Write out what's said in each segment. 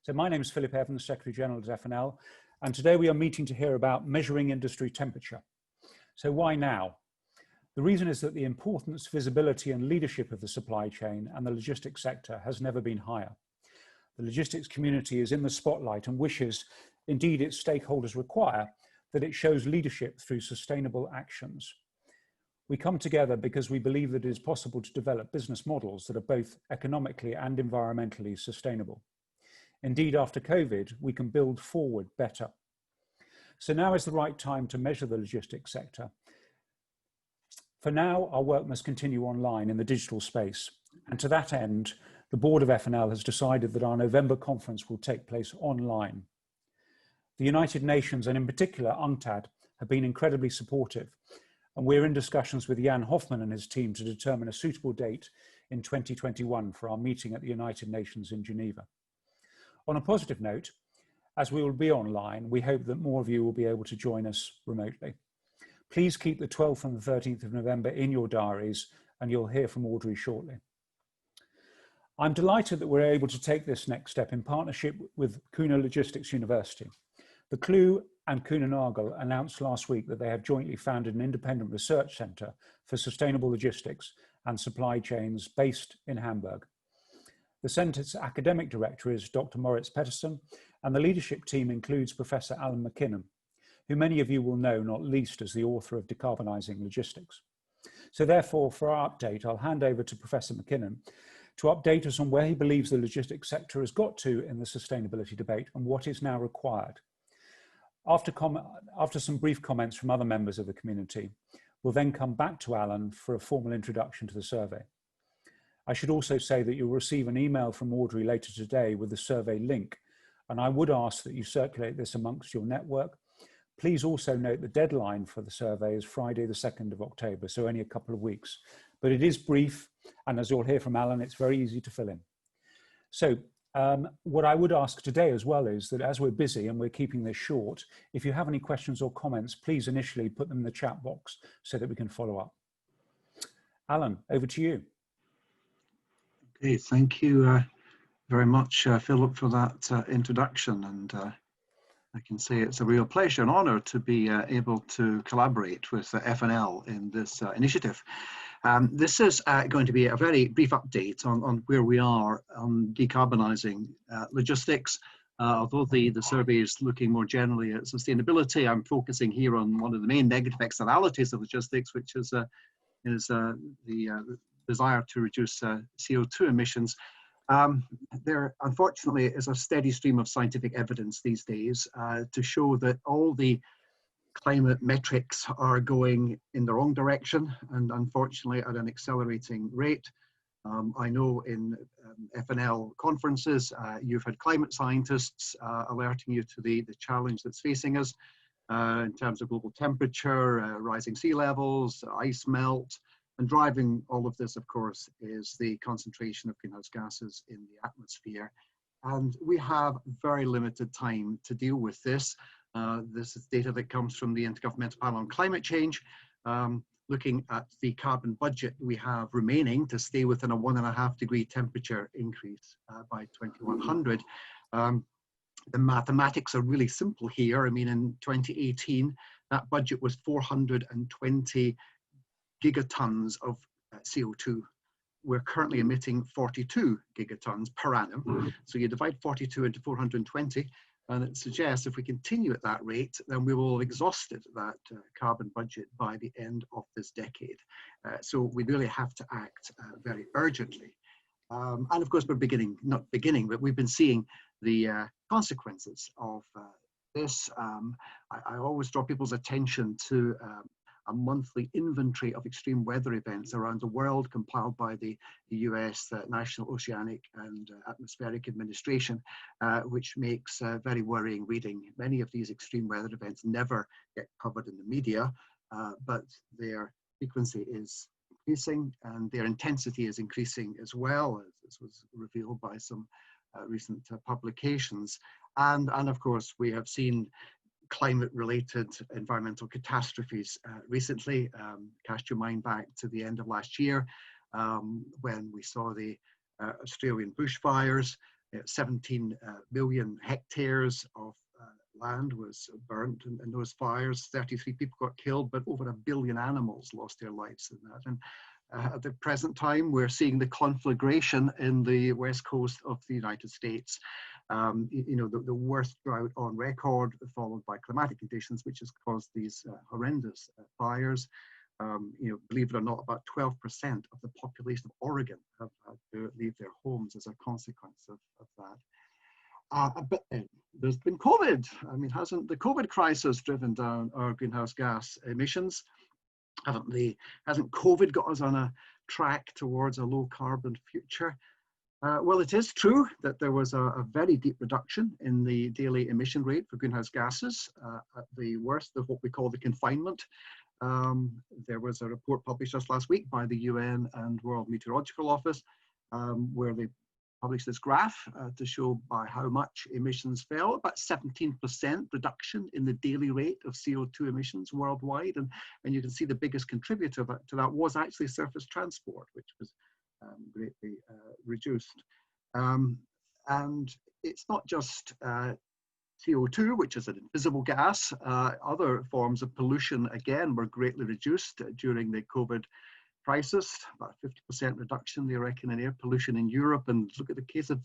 So my name is Philip Evans, Secretary General at F&L, and today we are meeting to hear about measuring industry temperature. So why now? The reason is that the importance, visibility and leadership of the supply chain and the logistics sector has never been higher. The logistics community is in the spotlight and wishes, indeed its stakeholders require, that it shows leadership through sustainable actions. We come together because we believe that it is possible to develop business models that are both economically and environmentally sustainable. Indeed, after COVID, we can build forward better. So now is the right time to measure the logistics sector. For now, our work must continue online in the digital space. And to that end, the board of F&L has decided that our November conference will take place online. The United Nations, and in particular UNCTAD, have been incredibly supportive. And we're in discussions with Jan Hoffman and his team to determine a suitable date in 2021 for our meeting at the United Nations in Geneva. On a positive note, as we will be online, we hope that more of you will be able to join us remotely. Please keep the 12th and the 13th of November in your diaries, and you'll hear from Audrey shortly. I'm delighted that we're able to take this next step in partnership with Kuehne Logistics University. The KLU and Kuehne announced last week that they have jointly founded an independent research centre for sustainable logistics and supply chains based in Hamburg. The centre's academic director is Dr. Moritz Pettersson, and the leadership team includes Professor Alan McKinnon, who many of you will know not least as the author of Decarbonising Logistics. So therefore, for our update, I'll hand over to Professor McKinnon to update us on where he believes the logistics sector has got to in the sustainability debate and what is now required. After some brief comments from other members of the community, we'll then come back to Alan for a formal introduction to the survey. I should also say that you'll receive an email from Audrey later today with the survey link, and I would ask that you circulate this amongst your network. Please also note the deadline for the survey is Friday the 2nd of October, so only a couple of weeks. But it is brief, and as you'll hear from Alan, it's very easy to fill in. So what I would ask today as well is that as we're busy and we're keeping this short, if you have any questions or comments, please initially put them in the chat box so that we can follow up. Alan, over to you. Okay, thank you very much, Philip, for that introduction. And I can say it's a real pleasure and honour to be able to collaborate with F&L in this initiative. This is going to be a very brief update on where we are on decarbonising logistics. Although the survey is looking more generally at sustainability, I'm focusing here on one of the main negative externalities of logistics, which is the desire to reduce CO2 emissions. There, unfortunately, is a steady stream of scientific evidence these days to show that all the climate metrics are going in the wrong direction, and unfortunately at an accelerating rate. I know in F&L conferences, you've had climate scientists alerting you to the challenge that's facing us in terms of global temperature, rising sea levels, ice melt. And driving all of this, of course, is the concentration of greenhouse gases in the atmosphere. And we have very limited time to deal with this. This is data that comes from the Intergovernmental Panel on Climate Change. Looking at the carbon budget we have remaining to stay within a 1.5 degree temperature increase by 2100. The mathematics are really simple here. I mean, in 2018, that budget was 420 gigatons of CO2. We're currently emitting 42 gigatons per annum. So you divide 42 into 420, and it suggests if we continue at that rate, then we will have exhausted that carbon budget by the end of this decade. So we really have to act very urgently. And of course, we're not beginning, but we've been seeing the consequences of this. I always draw people's attention to a monthly inventory of extreme weather events around the world compiled by the US National Oceanic and Atmospheric Administration, which makes very worrying reading. Many of these extreme weather events never get covered in the media, but their frequency is increasing and their intensity is increasing as well, as this was revealed by some recent publications. And of course, we have seen climate-related environmental catastrophes recently. Cast your mind back to the end of last year when we saw the Australian bushfires, 17 million hectares of land was burnt in those fires. 33 people got killed, but over 1 billion animals lost their lives in that. And at the present time, we're seeing the conflagration in the west coast of the United States. The worst drought on record, followed by climatic conditions, which has caused these horrendous fires. Believe it or not, about 12% of the population of Oregon have had to leave their homes as a consequence of that. But there's been COVID. I mean, hasn't the COVID crisis driven down our greenhouse gas emissions? Hasn't COVID got us on a track towards a low carbon future? Well, it is true that there was a very deep reduction in the daily emission rate for greenhouse gases at the worst of what we call the confinement. There was a report published just last week by the UN and World Meteorological Office where they published this graph to show by how much emissions fell, about 17% reduction in the daily rate of CO2 emissions worldwide. And you can see the biggest contributor to that was actually surface transport, which was greatly reduced. And it's not just CO2, which is an invisible gas. Other forms of pollution, again, were greatly reduced during the COVID crisis, about 50% reduction, they reckon, in air pollution in Europe. And look at the case of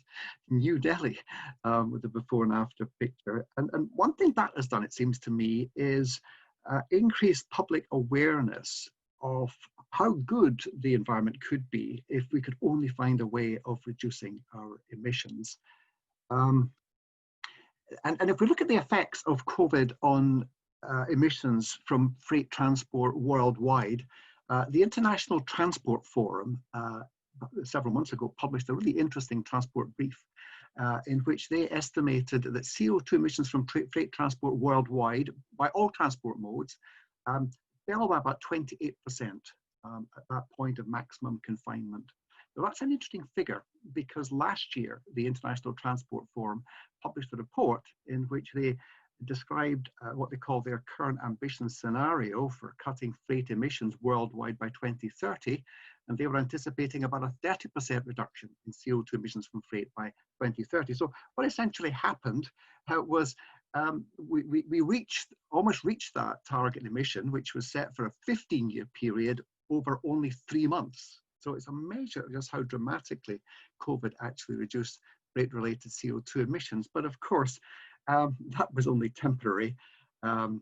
New Delhi with the before and after picture. And one thing that has done, it seems to me, is increased public awareness of how good the environment could be if we could only find a way of reducing our emissions. And if we look at the effects of COVID on emissions from freight transport worldwide, the International Transport Forum, several months ago, published a really interesting transport brief in which they estimated that CO2 emissions from freight transport worldwide, by all transport modes, fell by about 28% at that point of maximum confinement. Now, that's an interesting figure because last year, the International Transport Forum published a report in which they described what they call their current ambition scenario for cutting freight emissions worldwide by 2030. And they were anticipating about a 30% reduction in CO2 emissions from freight by 2030. So what essentially happened was we almost reached that target emission, which was set for a 15-year period over only 3 months. So it's a measure of just how dramatically COVID actually reduced freight-related CO2 emissions. But of course, that was only temporary. The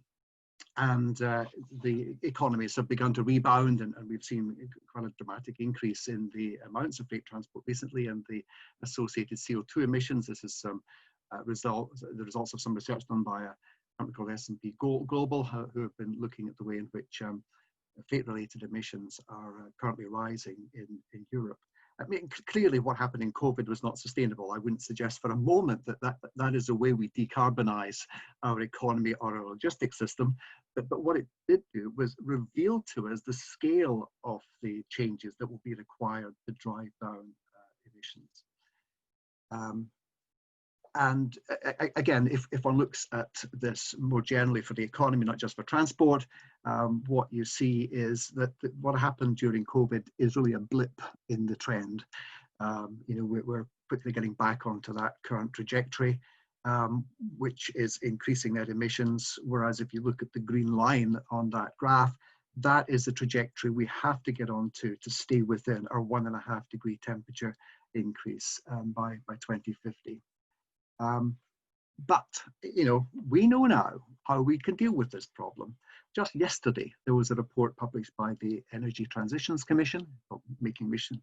economies have begun to rebound, and we've seen quite a dramatic increase in the amounts of freight transport recently and the associated CO2 emissions. This is some the results of some research done by a company called S&P Global, who have been looking at the way in which freight-related emissions are currently rising in Europe. I mean, clearly what happened in COVID was not sustainable. I wouldn't suggest for a moment that is the way we decarbonize our economy or our logistics system. But what it did do was reveal to us the scale of the changes that will be required to drive down emissions. And again, if one looks at this more generally for the economy, not just for transport, what you see is that what happened during COVID is really a blip in the trend. We're quickly getting back onto that current trajectory, which is increasing net emissions. Whereas if you look at the green line on that graph, that is the trajectory we have to get onto to stay within our 1.5 degree temperature increase by 2050. But we know now how we can deal with this problem. Just yesterday, there was a report published by the Energy Transitions Commission, Making Mission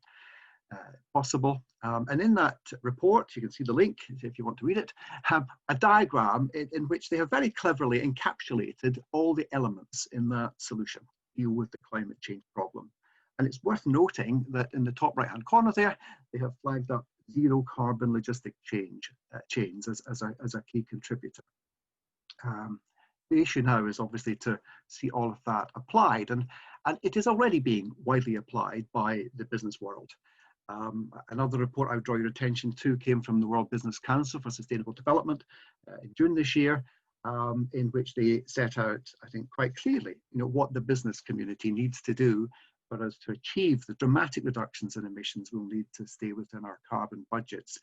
Possible. And in that report, you can see the link if you want to read it, have a diagram in which they have very cleverly encapsulated all the elements in that solution to deal with the climate change problem. And it's worth noting that in the top right-hand corner there, they have flagged up zero carbon logistic chains as a key contributor. The issue now is obviously to see all of that applied, and it is already being widely applied by the business world. Another report I would draw your attention to came from the World Business Council for Sustainable Development in June this year, in which they set out, I think, quite clearly, what the business community needs to do for us to achieve the dramatic reductions in emissions we'll need to stay within our carbon budgets.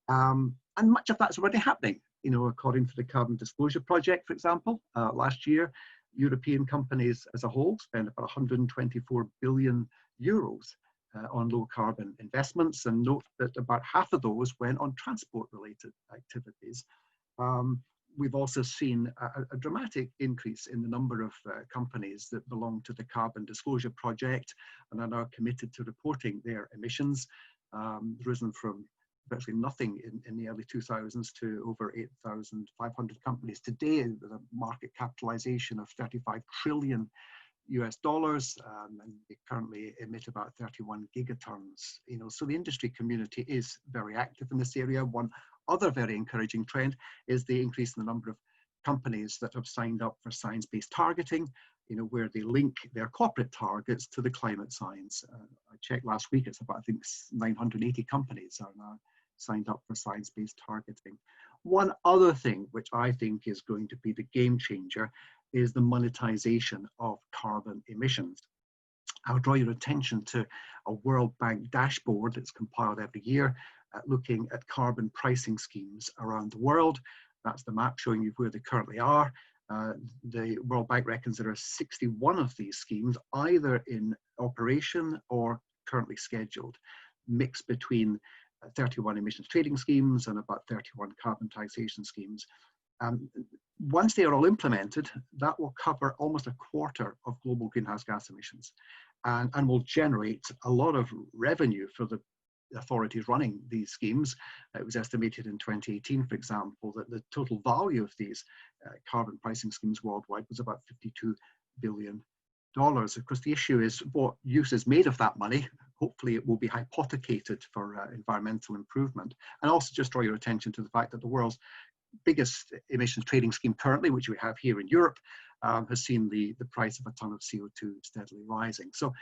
And much of that's already happening. You know, according to the Carbon Disclosure Project, for example, last year, European companies as a whole spent about 124 billion euros on low carbon investments, and note that about half of those went on transport related activities. We've also seen a dramatic increase in the number of companies that belong to the Carbon Disclosure Project and are now committed to reporting their emissions, risen from virtually nothing in the early 2000s to over 8,500 companies today, with a market capitalization of 35 trillion US dollars, and they currently emit about 31 gigatons. You know, so the industry community is very active in this area. One other very encouraging trend is the increase in the number of companies that have signed up for science-based targeting, you know, where they link their corporate targets to the climate science. I checked last week, it's about, I think, 980 companies are now signed up for science-based targeting. One other thing which I think is going to be the game changer is the monetization of carbon emissions. I'll draw your attention to a World Bank dashboard that's compiled every year, looking at carbon pricing schemes around the world. That's the map showing you where they currently are. The World Bank reckons there are 61 of these schemes, either in operation or currently scheduled, mixed between 31 emissions trading schemes and about 31 carbon taxation schemes. Once they are all implemented, that will cover almost a quarter of global greenhouse gas emissions, and will generate a lot of revenue for the authorities running these schemes. It was estimated in 2018, for example, that the total value of these carbon pricing schemes worldwide was about $52 billion. Of course, the issue is what use is made of that money. Hopefully it will be hypothecated for environmental improvement. And also just draw your attention to the fact that the world's biggest emissions trading scheme currently, which we have here in Europe, has seen the price of a ton of CO2 steadily rising. So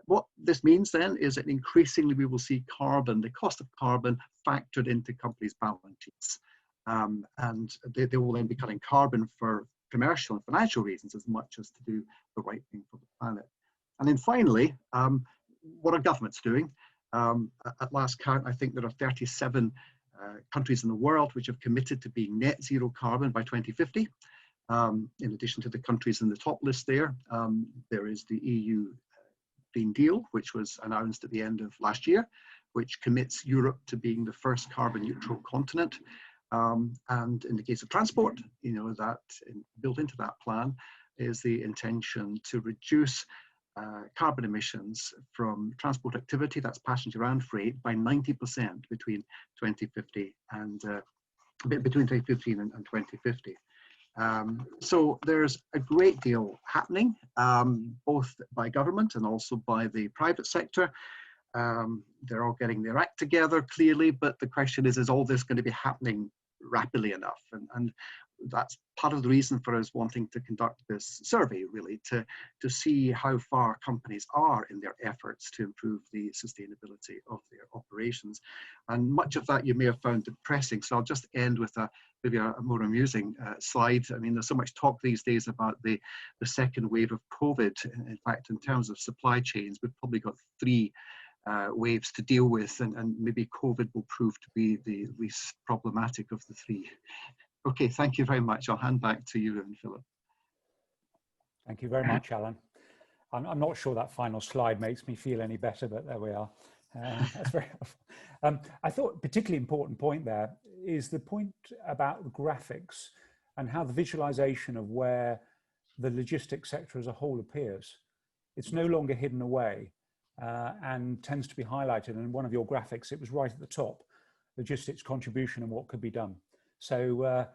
what this means then is that increasingly we will see carbon, the cost of carbon, factored into companies' balance sheets. And they will then be cutting carbon for commercial and financial reasons as much as to do the right thing for the planet. And then finally, what are governments doing? At last count, I think there are 37 countries in the world which have committed to being net zero carbon by 2050. In addition to the countries in the top list there, there is the EU Green Deal, which was announced at the end of last year, which commits Europe to being the first carbon neutral continent. And in the case of transport, you know, that built into that plan is the intention to reduce carbon emissions from transport activity, that's passenger and freight, by 90% between 2050 and between 2015 and 2050. So there's a great deal happening, both by government and also by the private sector. They're all getting their act together, clearly, but the question is all this going to be happening rapidly enough? And that's part of the reason for us wanting to conduct this survey, really, to see how far companies are in their efforts to improve the sustainability of their operations. And much of that you may have found depressing, so I'll just end with maybe a more amusing slide. I mean, there's so much talk these days about the second wave of COVID. In fact, in terms of supply chains, we've probably got 3 waves to deal with, and maybe COVID will prove to be the least problematic of the 3. Okay, thank you very much. I'll hand back to you and Philip. Thank you very much, Alan. I'm not sure that final slide makes me feel any better, but there we are. That's very helpful. I thought a particularly important point there is the point about the graphics and how the visualization of where the logistics sector as a whole appears. It's no longer hidden away and tends to be highlighted. And in one of your graphics, it was right at the top, logistics contribution and what could be done. So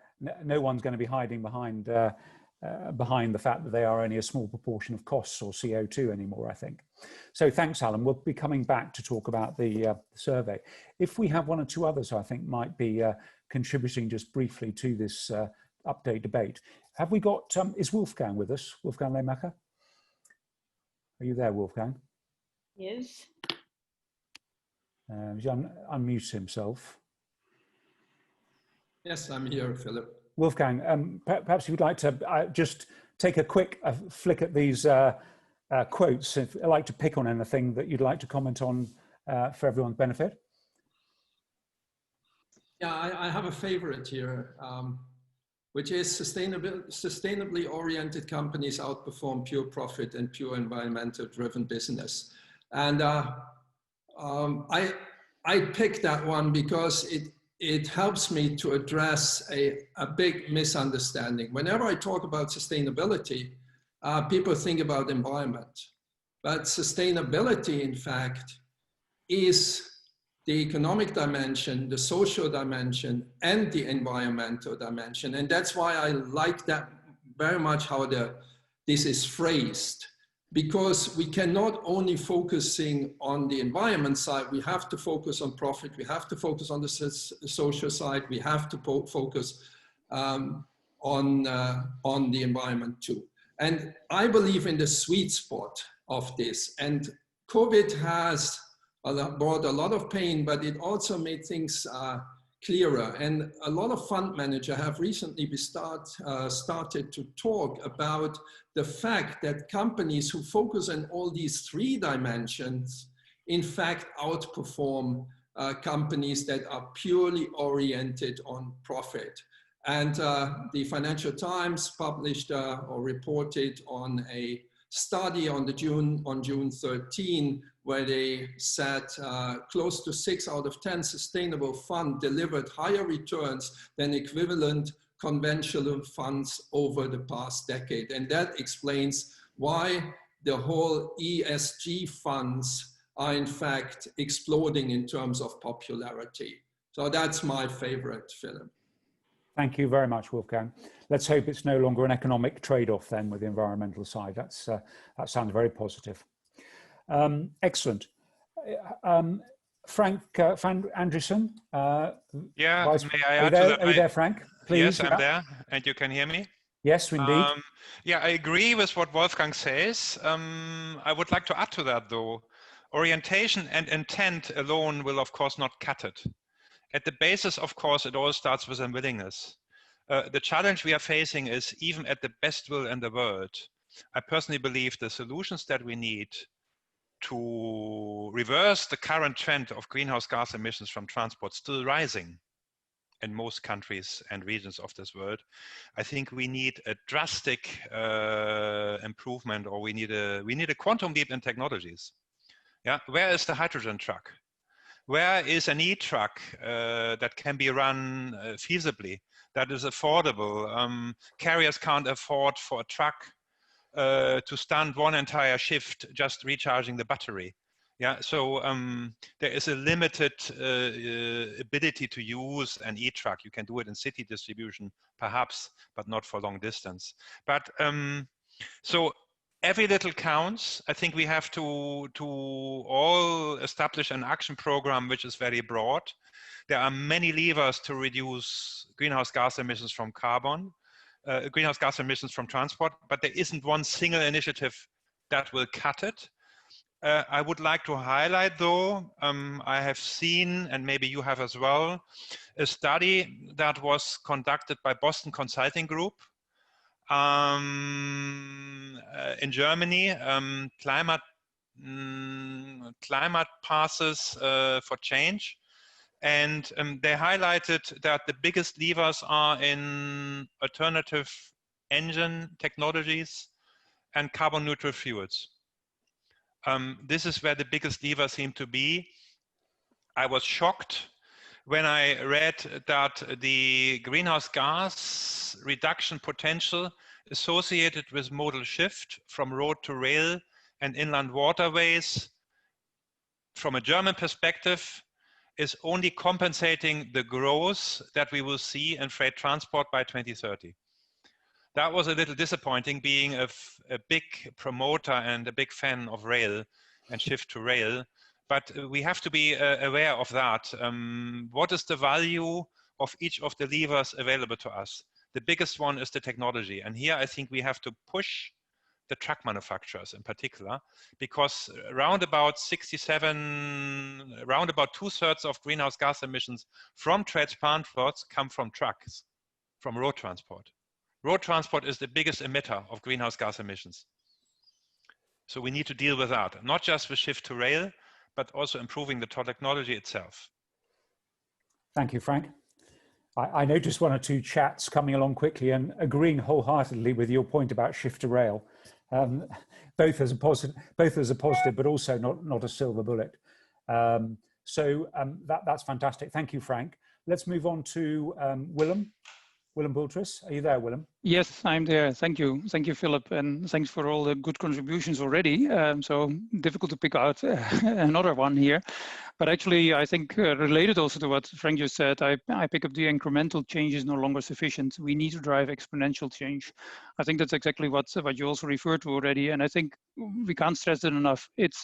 no one's going to be hiding behind the fact that they are only a small proportion of costs or CO2 anymore, I think. So thanks, Alan. We'll be coming back to talk about the survey. If we have 1 or 2 others, I think might be contributing just briefly to this update debate. Have we got, is Wolfgang with us? Wolfgang Lehmacher? Are you there, Wolfgang? Yes. He unmutes himself. Yes, I'm here, Philip. Wolfgang, perhaps you'd like to just take a quick flick at these quotes, if you'd like to pick on anything that you'd like to comment on for everyone's benefit. Yeah, I have a favorite here, which is sustainably oriented companies outperform pure profit and pure environmental driven business. And I picked that one because it helps me to address a big misunderstanding. Whenever I talk about sustainability, people think about environment. But sustainability, in fact, is the economic dimension, the social dimension, and the environmental dimension. And that's why I like that very much how this is phrased, because we cannot only focusing on the environment side, we have to focus on profit, we have to focus on the social side, we have to focus on the environment too. And I believe in the sweet spot of this. And COVID has brought a lot of pain, but it also made things clearer. And a lot of fund managers have recently started to talk about the fact that companies who focus on all these three dimensions, in fact, outperform companies that are purely oriented on profit. And the Financial Times published or reported on a study on June 13, where they said close to 6 out of 10 sustainable funds delivered higher returns than equivalent conventional funds over the past decade. And that explains why the whole ESG funds are in fact exploding in terms of popularity. So that's my favorite, Philip. Thank you very much, Wolfgang. Let's hope it's no longer an economic trade-off then with the environmental side. That sounds very positive. Excellent. Frank van Andreesen. Yeah, Vice, may I add to that? Are you there, Frank? Please. Yes, I'm there, and you can hear me? Yes, indeed. Yeah, I agree with what Wolfgang says. I would like to add to that, though. Orientation and intent alone will, of course, not cut it. At the basis, of course, it all starts with a willingness. The challenge we are facing is, even at the best will in the world, I personally believe the solutions that we need to reverse the current trend of greenhouse gas emissions from transport still rising in most countries and regions of this world. I think we need a drastic improvement, or we need a quantum leap in technologies. Yeah, where is the hydrogen truck? Where is an e-truck that can be run feasibly, that is affordable? Carriers can't afford for a truck to stand one entire shift just recharging the battery. Yeah, so there is a limited ability to use an e-truck. You can do it in city distribution, perhaps, but not for long distance. But so every little counts. I think we have to all establish an action program which is very broad. There are many levers to reduce greenhouse gas emissions from greenhouse gas emissions from transport, but there isn't one single initiative that will cut it. I would like to highlight, though, I have seen, and maybe you have as well, a study that was conducted by Boston Consulting Group in Germany, climate passes for change. And they highlighted that the biggest levers are in alternative engine technologies and carbon neutral fuels. This is where the biggest levers seem to be. I was shocked when I read that the greenhouse gas reduction potential associated with modal shift from road to rail and inland waterways, from a German perspective, is only compensating the growth that we will see in freight transport by 2030. That was a little disappointing, being a big promoter and a big fan of rail and shift to rail. But we have to be aware of that. What is the value of each of the levers available to us? The biggest one is the technology. And here I think we have to push the truck manufacturers in particular, because around about 2/3 of greenhouse gas emissions from transports come from trucks, from road transport. Road transport is the biggest emitter of greenhouse gas emissions. So we need to deal with that, not just with shift to rail, but also improving the technology itself. Thank you, Frank. I noticed one or two chats coming along quickly and agreeing wholeheartedly with your point about shift to rail, both as a positive, but also not a silver bullet. That's fantastic. Thank you, Frank. Let's move on to Willem Bulthuis. Are you there, Willem? Yes, I'm there. Thank you, Philip, and thanks for all the good contributions already. So difficult to pick out another one here. But actually, I think related also to what Frank just said, I pick up the incremental change is no longer sufficient. We need to drive exponential change. I think that's exactly what you also referred to already. And I think we can't stress it enough. It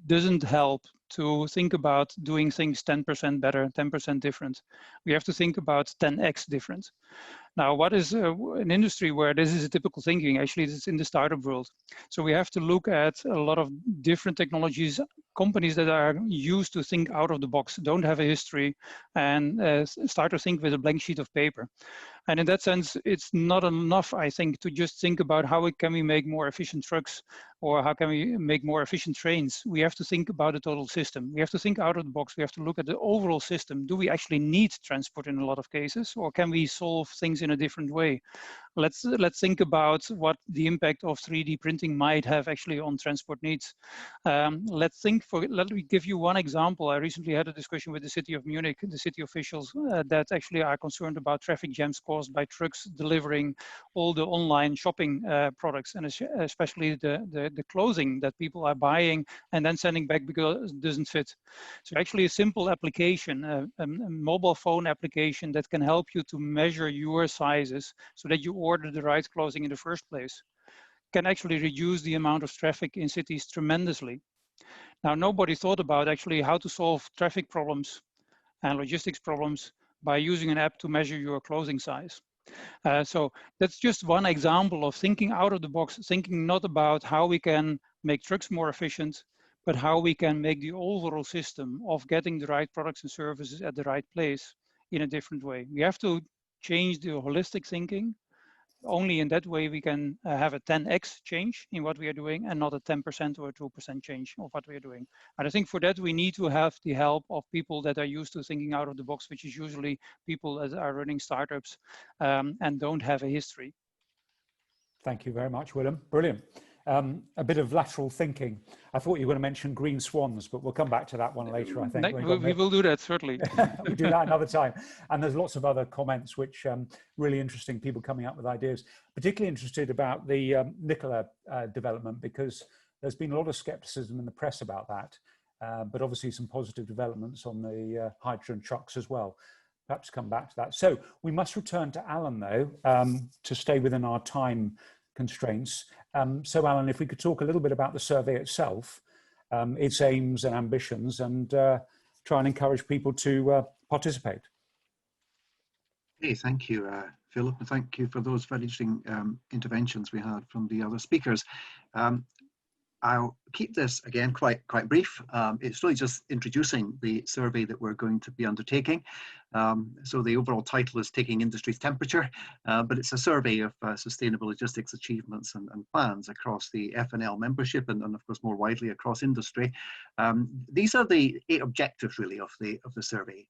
doesn't help to think about doing things 10% better, 10% different. We have to think about 10x different. Now, what is an industry where this is a typical thinking? Actually, it's in the startup world. So we have to look at a lot of different technologies, companies that are used to think out of the box, don't have a history, and start to think with a blank sheet of paper. And in that sense, it's not enough, I think, to just think about how can we make more efficient trucks or how can we make more efficient trains. We have to think about the total system. We have to think out of the box. We have to look at the overall system. Do we actually need transport in a lot of cases, or can we solve things in a different way? Let's think about what the impact of 3D printing might have actually on transport needs. Let me give you one example. I recently had a discussion with the city of Munich, the city officials that actually are concerned about traffic jams caused by trucks delivering all the online shopping products, and especially the clothing that people are buying and then sending back because it doesn't fit. So actually a simple application, a mobile phone application that can help you to measure your sizes so that you order the right clothing in the first place, can actually reduce the amount of traffic in cities tremendously. Now, nobody thought about actually how to solve traffic problems and logistics problems by using an app to measure your clothing size. So that's just one example of thinking out of the box, thinking not about how we can make trucks more efficient, but how we can make the overall system of getting the right products and services at the right place in a different way. We have to change the holistic thinking. Only in that way we can have a 10x change in what we are doing and not a 10% or a 2% change of what we are doing. And I think for that we need to have the help of people that are used to thinking out of the box, which is usually people that are running startups and don't have a history. Thank you very much, Willem. Brilliant. A bit of lateral thinking. I thought you were going to mention green swans, but we'll come back to that one later, I think. We will do that, certainly. We'll do that another time. And there's lots of other comments, which really interesting, people coming up with ideas. Particularly interested about the Nikola development, because there's been a lot of skepticism in the press about that, but obviously some positive developments on the hydrogen trucks as well. Perhaps come back to that. So we must return to Alan, though, to stay within our time constraints. So Alan, if we could talk a little bit about the survey itself, its aims and ambitions, and try and encourage people to participate. Okay, thank you, Philip, and thank you for those very interesting interventions we had from the other speakers. I'll keep this again quite brief. It's really just introducing the survey that we're going to be undertaking. So the overall title is Taking Industry's Temperature, but it's a survey of sustainable logistics achievements and plans across the F&L membership and of course more widely across industry. These are the 8 objectives really of the survey.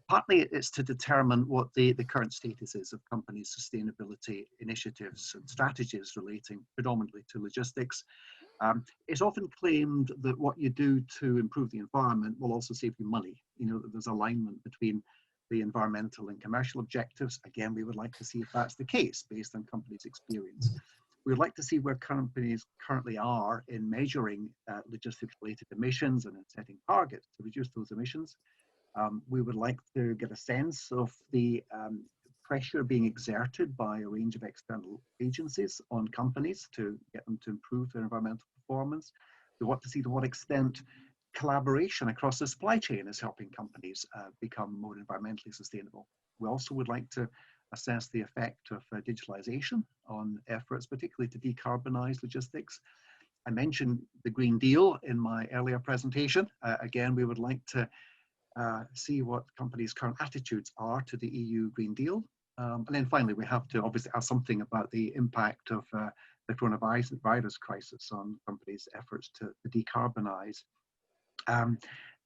Partly it's to determine what the current status is of companies' sustainability initiatives and strategies relating predominantly to logistics. It's often claimed that what you do to improve the environment will also save you money. You know, that there's alignment between the environmental and commercial objectives. Again, we would like to see if that's the case based on companies' experience. We would like to see where companies currently are in measuring logistics-related emissions and in setting targets to reduce those emissions. We would like to get a sense of the pressure being exerted by a range of external agencies on companies to get them to improve their environmental performance. We want to see to what extent collaboration across the supply chain is helping companies become more environmentally sustainable. We also would like to assess the effect of digitalization on efforts, particularly to decarbonize logistics. I mentioned the Green Deal in my earlier presentation. Again, we would like to see what companies' current attitudes are to the EU Green Deal. And then finally, we have to obviously ask something about the impact of the coronavirus crisis on companies' efforts to decarbonize.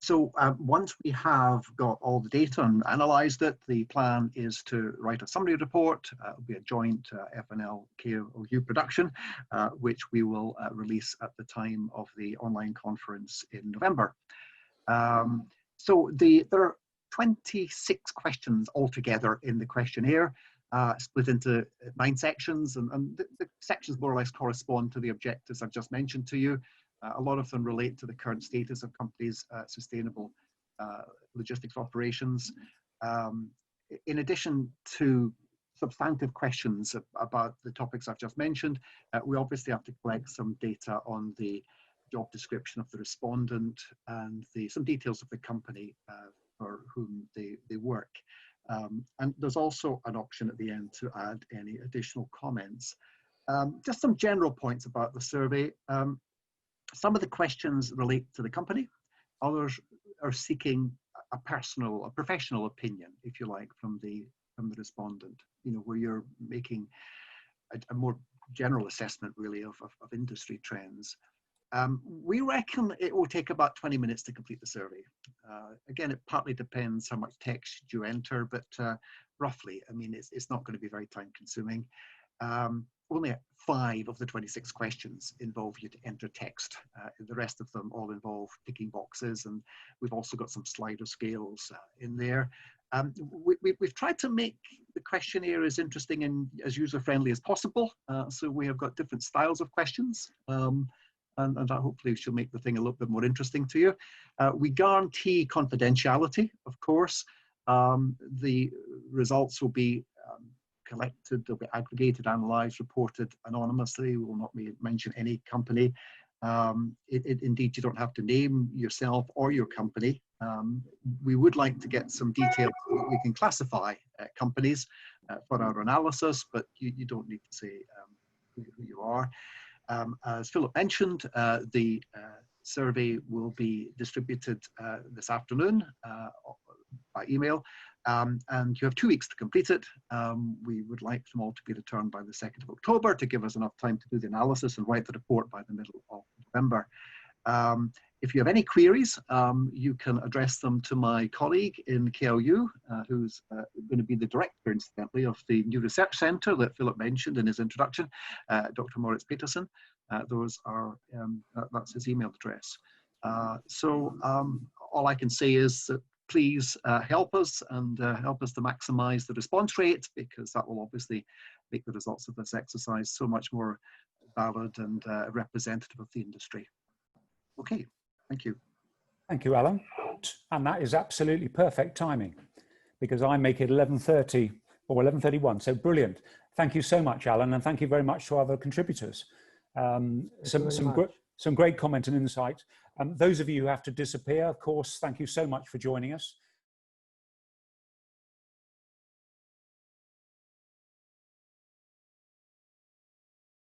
So once we have got all the data and analysed it, the plan is to write a summary report. It'll be a joint F&L KLU production, which we will release at the time of the online conference in November. So there are 26 questions altogether in the questionnaire, split into 9 sections, and the sections more or less correspond to the objectives I've just mentioned to you. A lot of them relate to the current status of companies' sustainable logistics operations. In addition to substantive questions about the topics I've just mentioned, we obviously have to collect some data on the job description of the respondent and some details of the company for whom they work. And there's also an option at the end to add any additional comments. Just some general points about the survey. Some of the questions relate to the company. Others are seeking a professional opinion, if you like, from the respondent, you know, where you're making a more general assessment really of industry trends. We reckon it will take about 20 minutes to complete the survey. Again, it partly depends how much text you enter, but roughly, I mean, it's not going to be very time consuming. Only 5 of the 26 questions involve you to enter text. The rest of them all involve ticking boxes, and we've also got some slider scales in there. We've tried to make the questionnaire as interesting and as user-friendly as possible. So we have got different styles of questions, and that hopefully should make the thing a little bit more interesting to you. We guarantee confidentiality, of course. The results will be collected, they'll be aggregated, analysed, reported anonymously. We will not mention any company. Indeed, you don't have to name yourself or your company. We would like to get some details so that we can classify companies for our analysis, but you don't need to say who you are. As Philip mentioned, the survey will be distributed this afternoon by email. And you have 2 weeks to complete it. We would like them all to be returned by the 2nd of October to give us enough time to do the analysis and write the report by the middle of November. If you have any queries, you can address them to my colleague in KLU, who's going to be the director, incidentally, of the new research centre that Philip mentioned in his introduction, Dr. Moritz Peterson. That's his email address. So all I can say is that please help us and help us to maximize the response rate, because that will obviously make the results of this exercise so much more valid and representative of the industry. Okay, thank you. Thank you, Alan. And that is absolutely perfect timing, because I make it 11:30 or 11:31, so brilliant. Thank you so much, Alan, and thank you very much to our other contributors. Some great comment and insight. Those of you who have to disappear, of course, thank you so much for joining us.